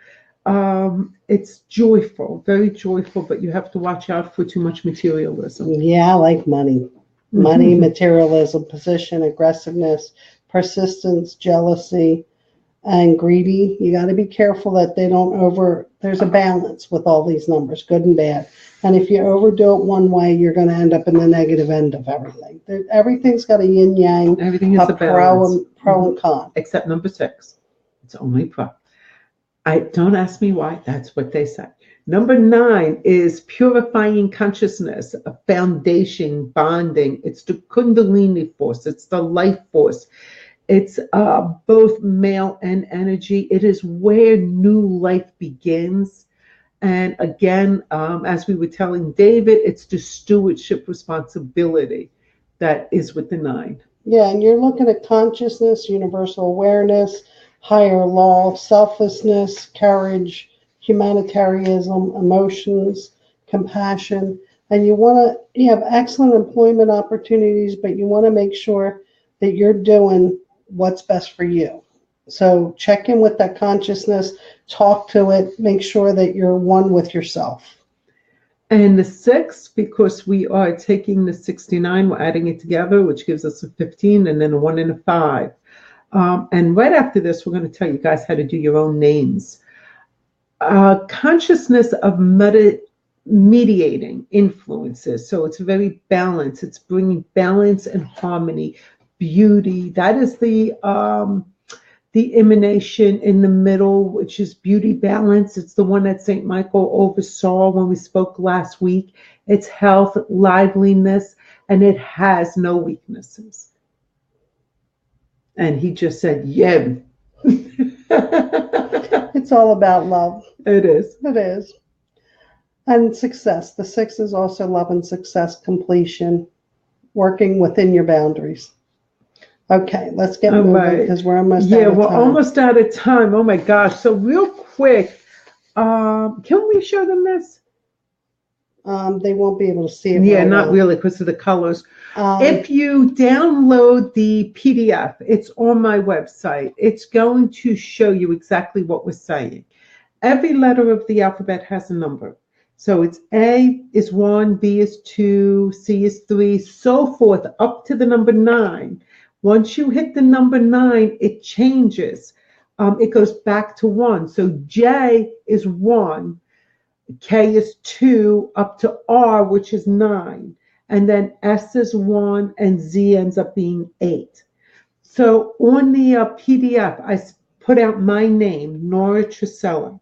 It's joyful, very joyful, but you have to watch out for too much materialism. Yeah, like money. Money, materialism, position, aggressiveness, persistence, jealousy, and greedy. You got to be careful that they don't there's a balance with all these numbers, good and bad. And if you overdo it one way, you're going to end up in the negative end of everything. Everything's got a yin yang, Everything is a balance. pro and con. Except number 6. It's only pro. Don't ask me why. That's what they say. Number 9 is purifying consciousness, a foundation, bonding. It's the Kundalini force. It's the life force. It's both male and energy. It is where new life begins. And again, as we were telling David, it's the stewardship responsibility that is with the 9. Yeah, and you're looking at consciousness, universal awareness, higher law, selflessness, courage, humanitarianism, emotions, compassion, and you have excellent employment opportunities, but you want to make sure that you're doing what's best for you. So check in with that consciousness, talk to it, make sure that you're one with yourself. And the 6, because we are taking the 69, we're adding it together, which gives us a 15, and then a 1 and a 5. And right after this, we're going to tell you guys how to do your own names. Consciousness of mediating influences. So it's very balanced. It's bringing balance and harmony, beauty. That is the emanation in the middle, which is beauty balance. It's the one that St. Michael oversaw when we spoke last week. It's health, liveliness, and it has no weaknesses. And he just said, yeah. It's all about love. It is. It is. And success. The 6 is also love and success, completion. working within your boundaries. Okay, let's get All moving right. because we're almost Yeah, out of we're time. almost out of time. Oh my gosh. So real quick, can we show them this? They won't be able to see it Yeah, right not now. really because of the colors. Um, If you download the PDF, it's on my website. It's going to show you exactly what we're saying. Every letter of the alphabet has a number. So it's A is 1, B is 2, C is 3, so forth, up to the number 9. Once you hit the number 9, it changes. It goes back to 1. So J is 1, K is 2, up to R, which is 9. And then S is 1, and Z ends up being 8. So on the PDF, I put out my name, Nora Truscello.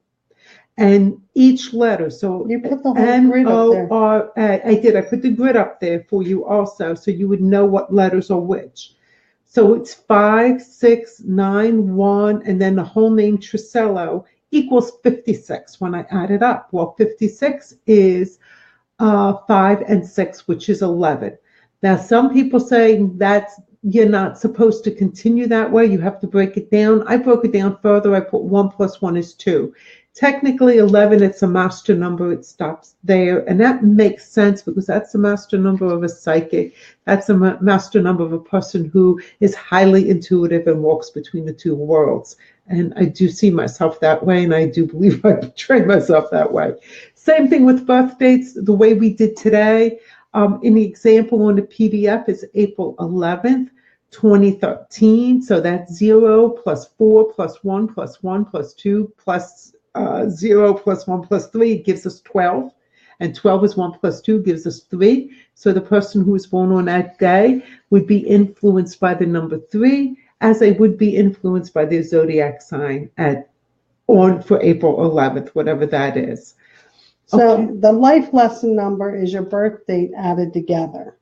And each letter, so you put the whole grid up there. N-O-R-A, I did. I put the grid up there for you also, so you would know what letters are which. So it's 5, 6, 9, 1, and then the whole name Truscello equals 56 when I add it up. Well, 56 is 5 and 6, which is 11. Now, some people say that's you're not supposed to continue that way. You have to break it down. I broke it down further. I put 1 plus 1 is 2. Technically, 11, it's a master number. It stops there. And that makes sense because that's the master number of a psychic. That's a master number of a person who is highly intuitive and walks between the two worlds. And I do see myself that way, and I do believe I portray myself that way. Same thing with birth dates, the way we did today. In the example on the PDF is April 11th, 2013. So that's 0 plus 4 plus 1 plus 1 plus 2 plus 0 plus 1 plus 3 gives us 12. And 12 is 1 plus 2 gives us 3. So the person who was born on that day would be influenced by the number 3, as they would be influenced by their zodiac sign for April 11th, whatever that is. So Okay. the life lesson number is your birth date added together.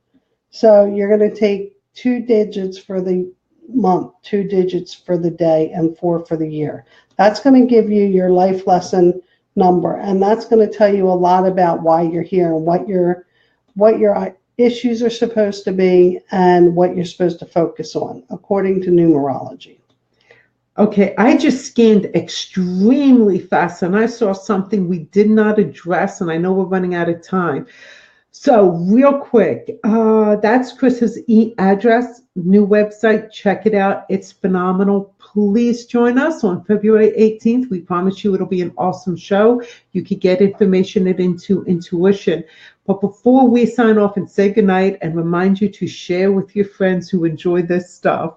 So you're going to take 2 digits for the month, 2 digits for the day, and 4 for the year. That's going to give you your life lesson number, and that's going to tell you a lot about why you're here and what your issues are supposed to be and what you're supposed to focus on according to numerology. Okay, I just scanned extremely fast and I saw something we did not address, and I know we're running out of time. So real quick, that's Chris's address, new website. Check it out. It's phenomenal. Please join us on February 18th. We promise you it'll be an awesome show. You could get information into intuition. But before we sign off and say goodnight and remind you to share with your friends who enjoy this stuff,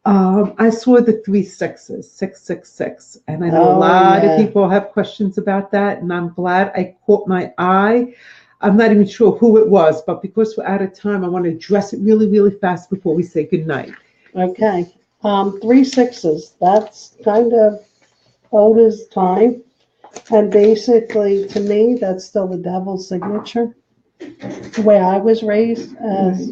I saw the 3 6s, 666, and I know a lot of people have questions about that, and I'm glad I caught my eye. I'm not even sure who it was, but because we're out of time, I want to address it really, really fast before we say goodnight. Okay. 3 6s, that's kind of old as time. And basically, to me, that's still the devil's signature. The way I was raised as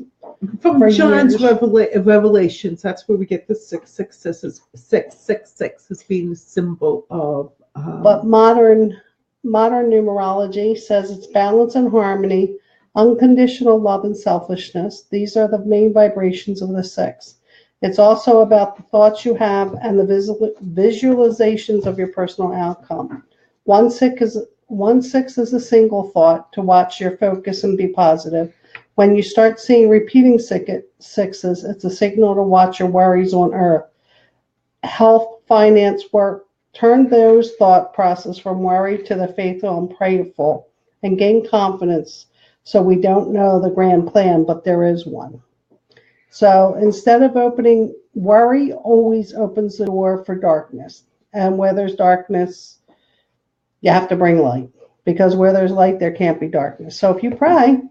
From John's years. Revelations, that's where we get the 666 as being the symbol of. But modern numerology says it's balance and harmony, unconditional love and selfishness. These are the main vibrations of the 6. It's also about the thoughts you have and the visualizations of your personal outcome. 1 6 is a single thought to watch your focus and be positive. When you start seeing repeating 6s, it's a signal to watch your worries on earth. Health, finance, work. Turn those thought process from worry to the faithful and prayerful and gain confidence. So we don't know the grand plan, but there is one. So instead of opening, worry always opens the door for darkness. And where there's darkness, you have to bring light. Because where there's light, there can't be darkness. So if you pray,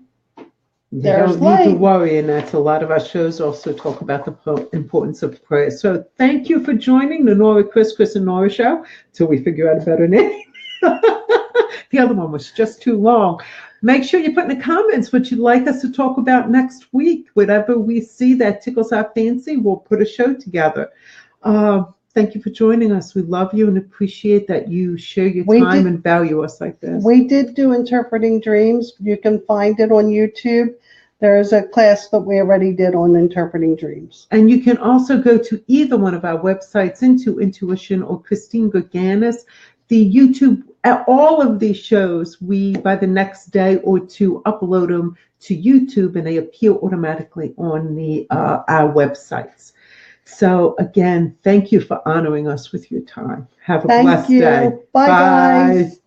you there's don't need to light. worry, and that's a lot of our shows also talk about the importance of prayer. So thank you for joining the Nora, Chris and Nora show till we figure out a better name. The other one was just too long. Make sure you put in the comments what you'd like us to talk about next week. Whatever we see that tickles our fancy, we'll put a show together. Thank you for joining us. We love you and appreciate that you share your time and value us like this. We did do Interpreting Dreams. You can find it on YouTube. There is a class that we already did on interpreting dreams. And you can also go to either one of our websites, Into Intuition or Christine Gurganus. The YouTube, all of these shows, we, by the next day or two, upload them to YouTube, and they appear automatically on the our websites. So again, thank you for honoring us with your time. Have a blessed day. Thank you. Bye, guys.